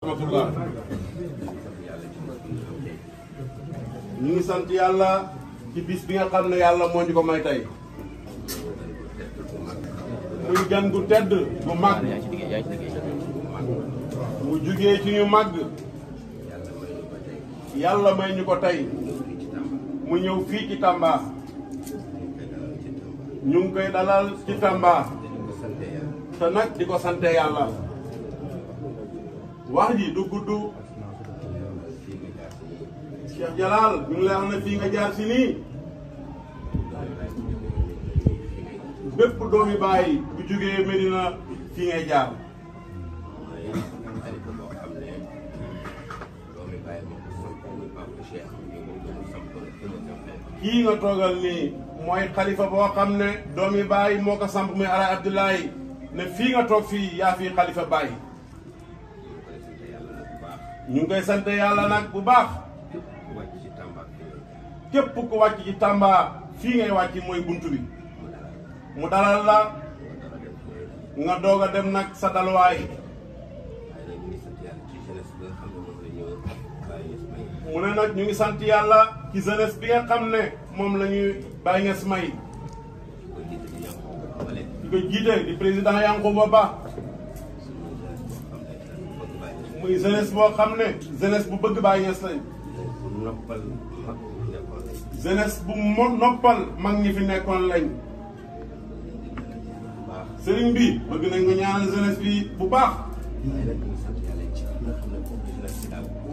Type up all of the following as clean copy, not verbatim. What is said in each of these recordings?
rahmatullah ñu ngi sant yàlla ci bis bi nga xam ne yàlla moo ñu ko may tey muy gan gu tedd gu mag mu jugee ci ñu màgg yàlla may ñu ko tey mu ñëw fii ci Tamba ñu ngi koy dalal ci Tamba te nag di ko sante yàlla wax ji du gudd Cheikh Jalal ñu ngi lay wax ne fii nga jaar si nii bépp doomi bàyyi bu jógee Medina fii ngay jaar kii nga toogal nii mooy xalifa boo xam ne doomi bàyyi moo ko samp muy Alaaji Abdoulaye ne fii nga toog fii yaa fii xalifa bàyyi ñu ngi koy sant yàlla nag bu baax képp ku wàcc ci Tamba fii ngay wàcc mooy buntu bi mu dalal la nga doog a dem nag sa dalwaay mu ne nag ñu ngi sant yàlla ci jeunesse bi nga xam ne moom la ñuy Baye Niass may di ko jiite di président Yankuba Ba muy jeunesse boo xam ne jeunesse bu bëgg Baye Niass lañ jeunesse bu noppal mag ñi fi nekkoon lañ sëriñ bi bëgg nañ nga ñaanal jeunesse bi bu baax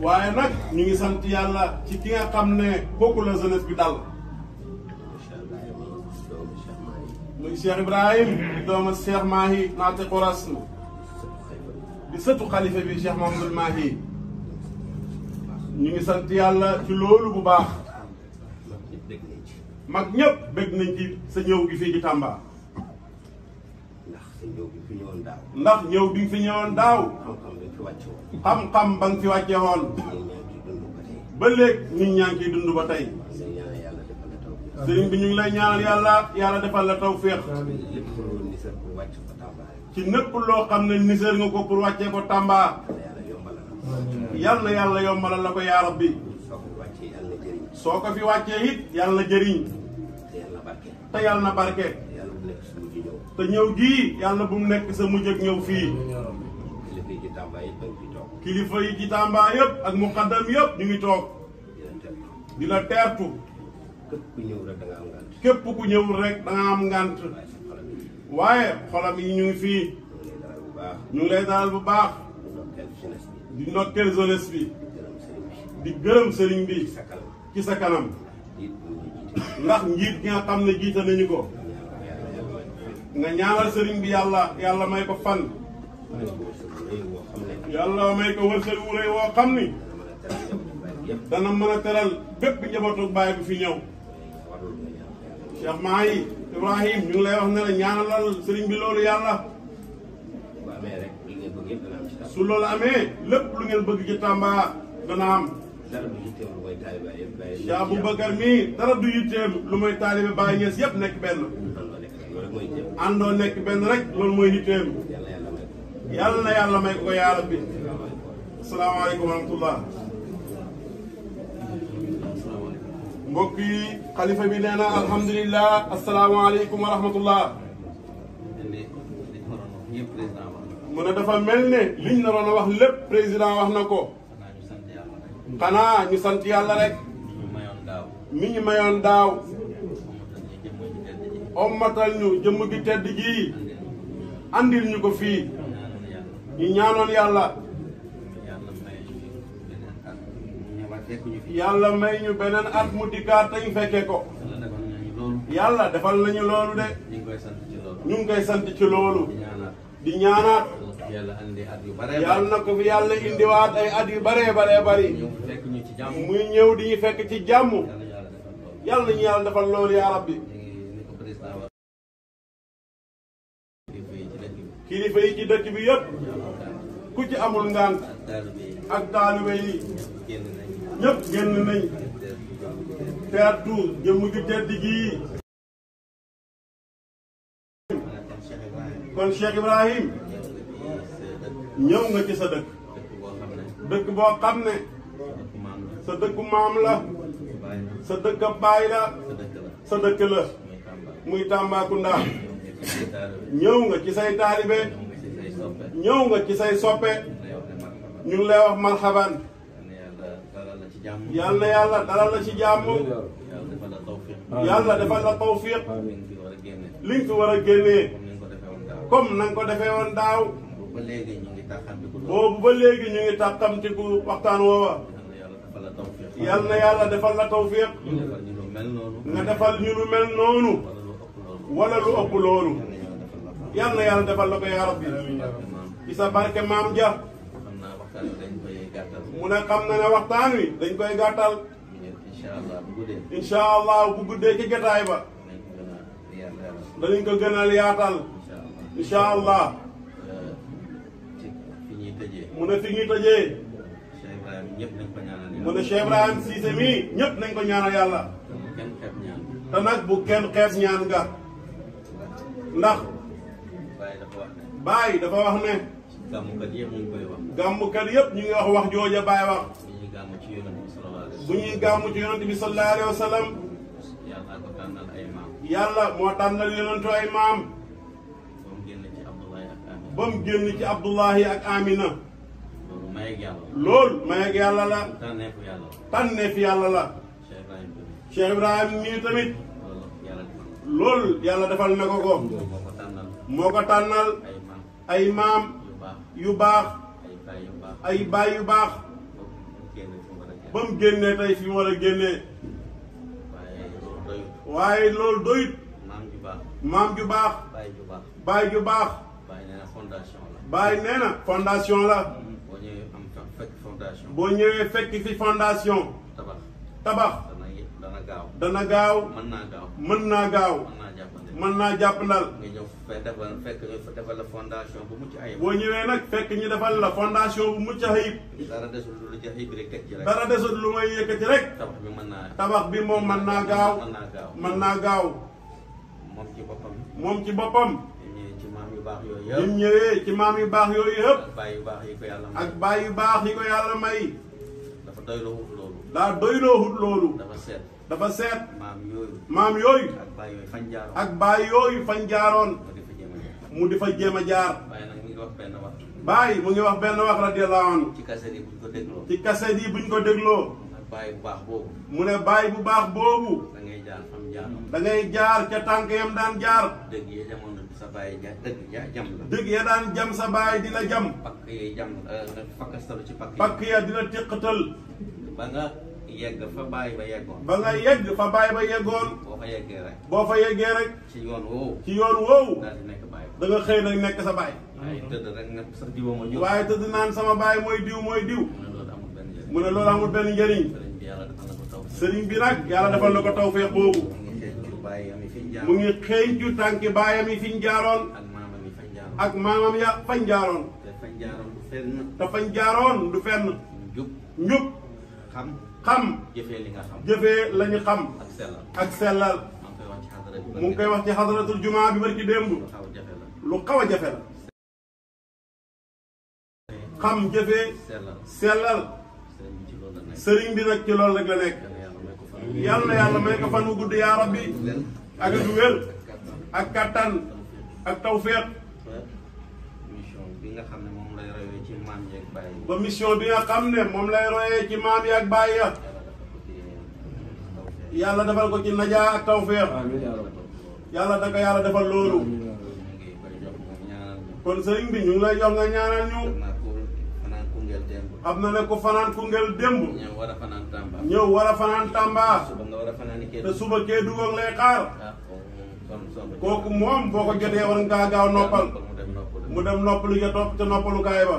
waaye nag ñu ngi sant yàlla ci ki nga xam ne kooku la jeunesse bi dal muy Cheikh Ibrahim di doomu Cheikh Mahi naate Qoras di sëtu xalifa bi Cheikh Mahamadul Mahi ñu ngi sant yàlla ci loolu bu baax mag ñëpp bëgg nañ ci sa ñëw gi fii ci Tamba ndax ñëw bi nga fi ñëwoon daaw xam-xam ba nga fi wàcce woon ba léegi nit ñaa ngi ciy dund ba tey sëriñ bi ñu ngi lay ñaanal yàlla defal la tawféex ci népp loo xam ne niseer nga ko pour wàccee ko Tamba yal na yàlla yombalal la ko yaa rabbi soo ko fi wàccee it yàlla na jëriñ te yàlla na barke te ñëw gii yàlla bu mu nekk sa mujj ak ñëw fii kilifa yi ci Tamba yëpp ak muqaddam yëpp ñu ngi toog di la teertu képp ku ñëwul rek da nga am ngant waaye xolam yi ñu ngi fii ñu ngi lay dalal bu baax di ndokkeel jeunesse bi di gërëm sëriñ bi ci sa kanam ndax njiit gi nga xam ne jiite nañu ko nga ñaanal sëriñ bi yàlla may ko fan yàlla may ko wërsëg wu rëy woo xam ni dana mën a teral bépp njabootu baay bi fi ñëw Cheikh Mahi Ibrahim ñu ngi lay wax ne la ñaanalal sëriñ bi loolu yàlla su loolu amee lépp lu ngeen bëgg ci Tamba dana am Cheikh Aboubacar mii dara du yitteem lu mooy taalibe Baye Niass yëpp nekk benn àndoo nekk benn rek loolu mooy yitteem yàlla na yàlla may ko yaa rabbi asalaamaaleykum wa rahmatullah mbokk yi xalifa bi nee na alhamdulilah asalaamaaleykum wa rahmatullah mu ne dafa mel ne liñ naroon a wax lépp président wax na ko xanaa ñu sant yàlla rek mi ñu mayoon daaw ommatal ñu jëmm gi tedd gii andil ñu ko fii ñu ñaanoon yàlla yàlla may ñu beneen at mu dikkaat te ñu fekkee ko yàlla defal nañu loolu de ñu ngi koy sant ci loolu di ñaanaat yàlla na ko fi yàlla indiwaat ay at yu baree bari muy ñëw di ñu fekk ci jàmm yàlla nañu yàlla defal loolu yaa rabbi kilifa yi ci dëkk bi yëpp ku ci amul ngant ak taalibe yi ñëpp génn nañ teertu jëmm gi tedd gii kon Cheikh Ibrahim ñëw nga ci sa dëkk dëkk boo xam ne sa dëkku maam la sa dëkk baay la sa dëkk la muy Tambacounda ñëw nga ci say taalibe ñëw nga ci say soppe ñu ngi lay wax marhaban yal na yàlla dalal la ci jàmm yàlla defal la tawfiq li nga fi war a génnee comme na nga ko defee woon daaw boobu ba léegi ñu ngi tàqamtiku waxtaan woowa yal na yàlla defal la tawfiq nga defal ñu lu mel noonu wala lu ëpp loolu yal na yàlla defal la ko yaa rabbi ci sa barke maam ja mu ne xam na ne waxtaan wi dañ koy gàttal incha allah bu guddee ci jotaay ba danañ ko gënal yaatal incha allah mu ne fi ñuy tëjee mu ne Cheikh Ibrahim Cissé mii ñëpp nañ ko ñaanal yàlla te nag bu kenn xeeb ñaan nga ndax Baay dafa wax ne gàmmkat yëpp ñu ngi wax jooja Baay wax bu ñuy gàmmu ci yonent bi sallallahu alayhi wa sallam yàlla moo tànnal yonentu ay maam ba mu génn ci Abdullahi ak Amina loolu may ak yàlla la tànneef yàlla la Cheikh Ibrahim nii tamit loolu yàlla defal na ko moo ko tànnal ay maam yu baax ay baay yu baax ba mu génnee tey fi mu war a génnee waaye loolu doyut maam ju baax baay ju baax baay nee na fondation la boo ñëwee fekk fi fondation tabax dana gaaw mën naa gaaw mën naa jàppandal defal la fondation bu mucc ayib. boo ñëwee nag fekk ñu defal la fondation bu mucc ayib. dara desul lu jaxi bi rek teg ci rek. dara desul lu may yëkkati rek. tabax bi mën naa. tabax bi moom mën naa gaaw. mën naa gaaw. moom ci boppam. moom ci boppam. ñëwee ci maam yu baax yooyu yëpp. ñëwee ci maam yu baax yooyu yëpp. ak baay yu baax yi ko yàlla may. ak baay yu baax yi ko yàlla may. dafa doyloo wut loolu. daa doyloo wut loolu. dafa seet. dafa seet. maam yooyu. ak baay yooyu fañ jaaroon. ak baay yooyu fañ jaaroon. mu di fa jéem a jaar. Baay nag mu ngi wax benn wax. Baay mu ngi wax benn wax radiyallahu anhu. ci kaset yi buñ ko dégloo. ci kaset yi buñ ko dégloo. baay bu baax boobu. mu ne baay bu baax boobu. da ngay jaar fam jaaroon. da ngay jaar ca tànk yam daan jaar. dëgg ya jamono sa baay dëgg ya jam la. dëgg ya daan jam sa baay di la jam. pakk yi jam fakkastalu ci pakk yi. pakk ya dina téqatal. ba nga yegg fa baay ba yeggoon. ba nga yegg fa baay ba yeggoon. boo fa yeggee rek. boo fa yeggee rek. ci yoon woowu. ci yoon woowu. daal di nekk baay. da nga xëy nag nekk sa baay. waaye tëdd rek nga sa diwa ma jóg. waaye tëdd naan sama baay mooy diw mooy diw. mu ne loolu amul benn njëriñ. mu ne loolu amul benn njëriñ. sëriñ bi nag yàlla defal na ko tawfeex boobu. mu ngi xeeñcu tànki baayam yi fi ñu jaaroon. ak maamam yi fañ jaaroon. ak maamam ya fañ jaaroon. te fañ jaaroon du fenn. te fañ jaaroon du fenn. njub. njub. xam. jëfee li nga xam. jëfee la ñu xam. ak sellal. ak sellal. mu ngi koy wax ci xadaratul jumaa bi barki démb. lu xaw a jafe la. xam jëfee. sellal. sëriñ bi nag ci loolu rek la nekk. yàlla na yàlla may ko fan wu gudd yaa rabbi. ak du wér. ak kattan. ak tawféex. mission bi nga xam ne moom lay royee ci maam yi ak baay yi. ba mission bi nga xam ne moom lay royee ci maam yi ak baay ya. yàlla defal ko ci najaa ak tawféex. yàlla da ko yàlla defal loolu. kon sëriñ bi ñu ngi lay jox nga ñaanal ñu. xam na ne ko fanaan Koungheul démb. ñëw war a fanaan Tamba. ñëw war a fanaan Tamba. suba nga war a fanaan Kédougou. te suba Kédougou lay xaar. kooku moom boo ko jotee war nga gaaw noppal. mu dem noppalu ja topp ca noppalukaay ba.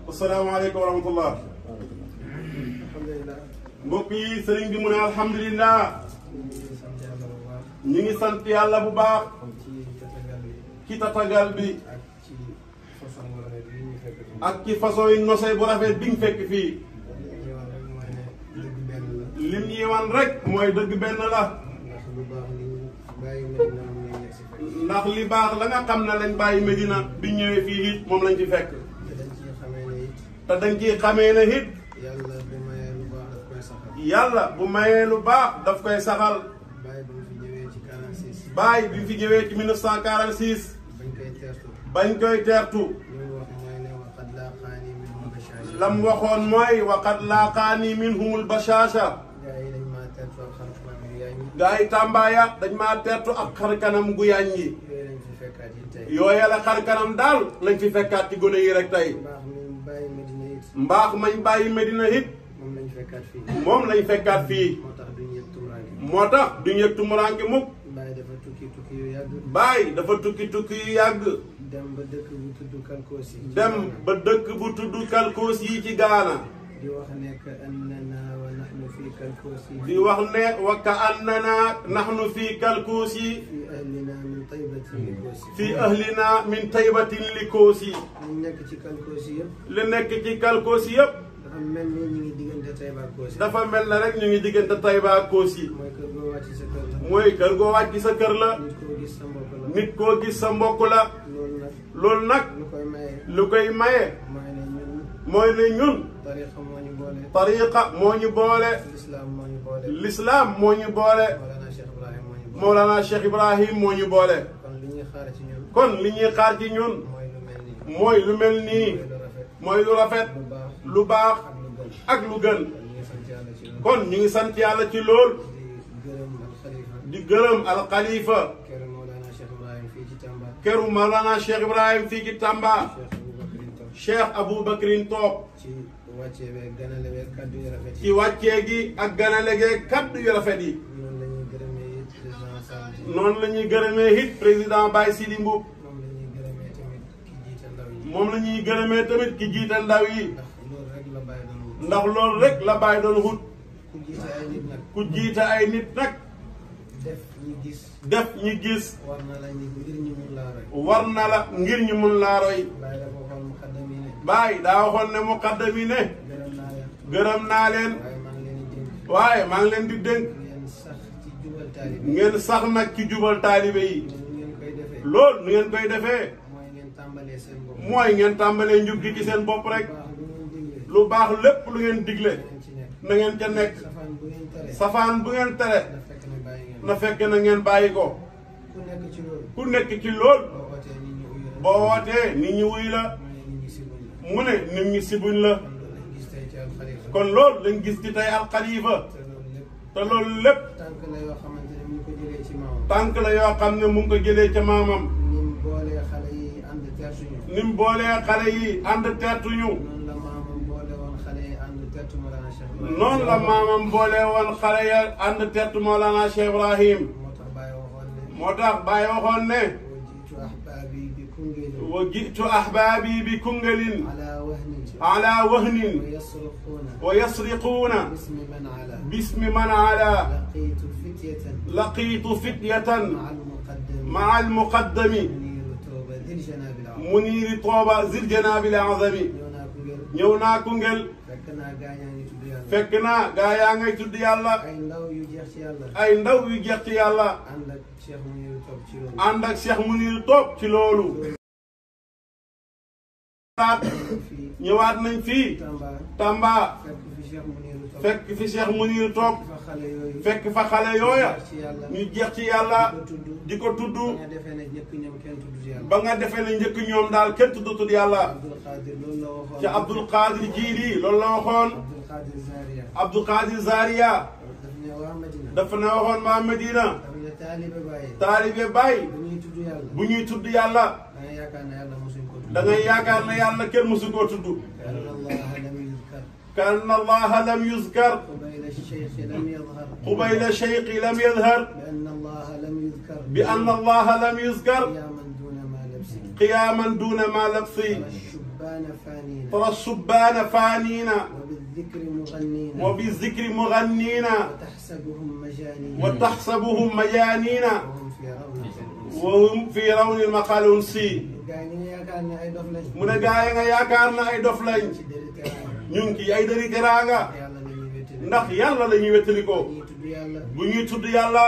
asalaamaaleykum wa rahmatullah. mbokk yi sëriñ bi mu ne alhamdulilah. ñu ngi sant yàlla bu baax. ci tatagal bi. ak ci façon yi nosee bu rafet bi ñu fekk fii. lim ñuy wan rek mooy dëgg benn la. ndax li baax la nga xam ne lañ bàyyi Medina bi ñëwee fii it moom lañ ci fekk. te dañ ciy xamee ne it yàlla bu mayee lu baax daf koy saxal. yàlla bu mayee lu baax daf koy saxal. Baye bi mu fi ñëwee ci 46. Baye bi fi ñëwee ci 1946. bañ koy teertu. bañ koy teertu. li mu wax mooy ne waqad laaqaani minhum bashaasha. lam waxoon mooy waqad laaqaani minhumul bashaasha. gaa yi dañ maa teertu ak xar kanam yu yaaññi. gaa yi Tambaaya dañ maa teertu ak xar kanam gu yaaññi. yooyu lañ fi fekkaat yi tey. yooya la xar kanam daal lañ fi fekkaat ci gone yi rek tey. mbaax mi bàyyi Medina it. mbaax mañ bàyyi Medina it. moom lañ fekkaat fii. moom lañ fekkaat fii. moo tax duñ yëg tumuraange. moo tax duñ yëg tumuraange mukk. Baye dafa tukki yu yàgg. Baye dafa tukki yu yàgg. dem ba dëkk bu tudd Kalkoosi. dem ba dëkk bu tudd Kalkoos yi ci Gaana. di wax ne ka annana wa nahnu fii Kalkoosi. di wax ne wa ka annana nahnu fii Kalkoos yi. fii ahlina min taybatin li Koosi. fii ahlina min taybatin li Koosi. ñu nekk ci Kalkoosi yëpp. li nekk ci Kalkoos yëpp. dafa mel ni ñu ngi diggante Tayba ak Koosi. dafa mel na rek ñu ngi diggante Tayba ak Koosi. mooy kër goo wàcc sa kër la. mooy kër goo wàcc sa kër la. nit koo gis sa mbokk la. nit koo gis sa mbokk la. loolu nag. loolu nag lu koy maye. lu koy maye. mooy ne ñun. mooy ne ñun. tariqa moo ñu boole. tariqa moo ñu boole. lislaam moo ñu boole. lislaam moo ñu boole. Mawlana Cheikh Ibrahim moo ñu boole. Mawlana Cheikh Ibrahim moo ñu boole. kon li ñuy xaar ci ñun. kon li ñuy xaar ci ñun. mooy lu mel nii. mooy lu mel nii. mooy lu rafet. mooy lu rafet. lu baax. lu baax. ak lu gën. ak lu gën. kon ñu ngi sant yàlla ci loolu. kon ñu ngi sant yàlla ci lool. di gërëm al xalifa. di gërëm al xalifa. keroog Mawlana Cheikh Ibrahim fii ci Tamba. këru Mawlana Cheikh Ibrahim fii ci Tamba. Cheikh Aboubacrin toog. ci wàccee beeg ganale beeg kaddu yu rafet yi. ci wàccee gi ak ganale geeg kaddu yu rafet yi. noonu la ñuy gërëmee it président noonu la ñuy gërëmee it président Sall. Baye Sidi Mboup. moom la ñuy gërëmee tamit ki jiite ndaw yi. moom la ñuy gërëmee tamit ki jiite ndaw yi. ndax loolu rek la bàyyi doon wut. ndax loolu rek la Baye doon wut. ku jiite ay nit nag. ku jiite ay nit nag. def ñi gis. def ñi gis. war na la ngir ñu mun laa roy. war na la ngir ñu mun laa roy. Baye dafa waxoon muqaddam yi ne. Baye daa waxoon ne muqaddam yi ne. gërëm naa leen. gërëm naa leen. waaye maa ngi leen di dénk. waaye maa ngi leen di dénk. ngeen sax ci jubal taalibe. ngeen sax nag ci jubal taalibe yi. nu ngeen koy defee. loolu nu ngeen koy defee. mooy ngeen tàmbalee seen bopp. mooy ngeen tàmbalee njub gi ci seen bopp rek. lu baax lu ngeen digle. lu baax lépp lu ngeen digle. ngeen ci nekk. na ngeen ca nekk. safaan bu ngeen tere. safaan bu ngeen tere. na fekk ne bàyyi ngeen. na fekk na ngeen bàyyi ko. ku nekk ci loolu. ku nekk ci lool. boo wootee nit ñi boo wootee nit ñi wuy uyu la. la. mu ne nit ñi si buñ la. mu ne nit ñi sibuñ la. kon loolu lañ gis tey ci al xalifa. kon loolu lañ gis ci tey alxalifa. te loolu lépp. te loolu lépp. tànk la yoo xamante ne mu ngi ko jëlee ci maamam. tànk la yoo xam ne mu ngi ko jëlee ca maamam. ni mu boolee xale yi ànd teertuñu. ni mu boolee xale yi ànd teertuñu. noonu la maamam boole woon xale yi ànd teertu Mawlana Cheikh Ibrahim. noonu la maamam boole woon xale ya ànd teertu Mawlana Cheikh Ibrahim. moo tax Baye waxoon ne. moo tax Baye waxoon ne. wa jiitu ahbaabi bi Koungheul. wa jitu ahbaabi bi Koungheulin. ala wahnin. ala wahnin. wa yasruquuna. wa yasriquuna. bismi man ala. bismi man ala. laqiitu fityatan. laqiitu fityatan. maa al-muqaddami. maa al-muqaddami. muniiru Tooba muniiri Tooba Dil Janaabil Azam. zil janaabil azami. ñëw naa ñëw naa Koungheul. Koungheul. fekk naa gaañaa ngi tudd yàlla. fekk naa gaa yaa ngay tudd yàlla. ay ndaw yu jeex ci yàlla. ay ndaw yu jeex ci yàlla. ànd ak Cheikh Muniiru topp ci loolu. ànd ak Cheikh Muniiru topp ci loolu. fii. ñëwaat nañ fii. Tamba. Tamba. fekk fi Cheikh Muniiru topp. fekk fi Cheikh Muniiru topp. fa xale yooyu. fekk fa xale yooya. jeex ci yàlla. ñu jeex ci yàlla. ko tudd. di ko tudd. ba nga defee ne njëkk ñoom kenn tudd ci yàlla. ba nga defee ne njëkk ñoom daal kenn tuddatul yàlla. Abdul Qadir loolu la waxoon. ci Abdul Qadir Jiili loolu la waxoon. Abdul Qadir Zaria. Abdul Qadir Zaria. daf ne waa Madina. dafa ne waxoon waa Medina. daf ne taalibe Baye. taalibe Baye. bu ñuy tudd yàlla. bu ñuy tudd yàlla. da ngay yaakaar ne yàlla mosuñ ko tudd. da ngay yaakaar ne yàlla kenn mësu koo tudd. كأن الله لم يذكر. كأن الله لم يذكر. قبيل الشيخ لم يظهر. قبيل الشيخ لم يظهر. بأن الله لم يذكر. بأن الله لم يذكر. قياما دون ما لبس. قياما دون ما لبس. ترى الشبان فانين. ترى الشبان فانين. وبالذكر مغنين. وبالذكر مغنين. وتحسبهم مجانين. وتحسبهم مجانين. وهم وهم في رونق. في رون المقال أنسي. gaa yi nga yaakaar ne ay dof lañ. mu ne gaa yi nga yaakaar na ay dof lañ. ci dëri teraanga. ñu ngi ci ay dëri teraanga. yàlla la ñuy wéttali. ndax yàlla la ñuy wettali ko. ñuy tudd yàlla. bu ñuy tudd yàlla.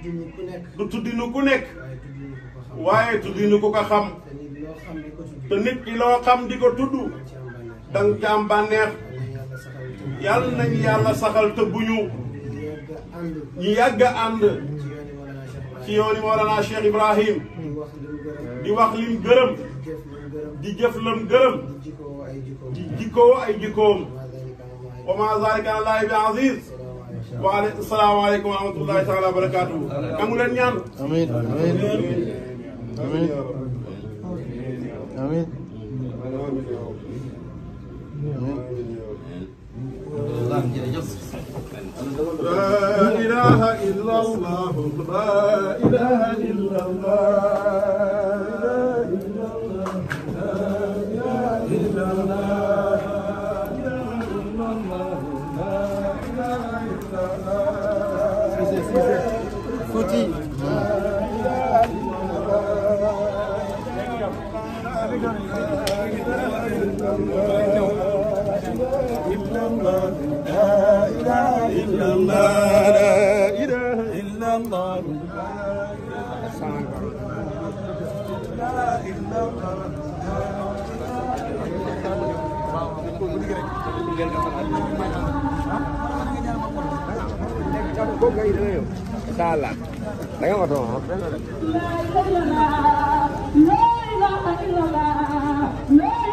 du tudd ni ku nekk. du tuddi nu ku nekk. waaye tudd ni ku ko xam. waaye tuddi nu ku ko xam. te nit loo xam di ko tudd. te nit ki loo xam di ko tudd. ci am bànneex. danga ca am bànneex yàlla nañu yàlla saxal te buñu ñu yàgg a ànd ci yooni Mawlana Cheikh Ibrahim di wax lim gërëm di jëf lam gërëm di jikkoo ay jikkoom wa ma zalika ala Allahi bi aziz wa assalaamu aleykum wa rahmatullahi taala wa barakatuhu nangu leen ñaan amiin amiin amiin amiin لا إله إلا الله لا إله إلا الله لا إله إلا الله Fouti Salah. Tengok tu. La ilaha illallah.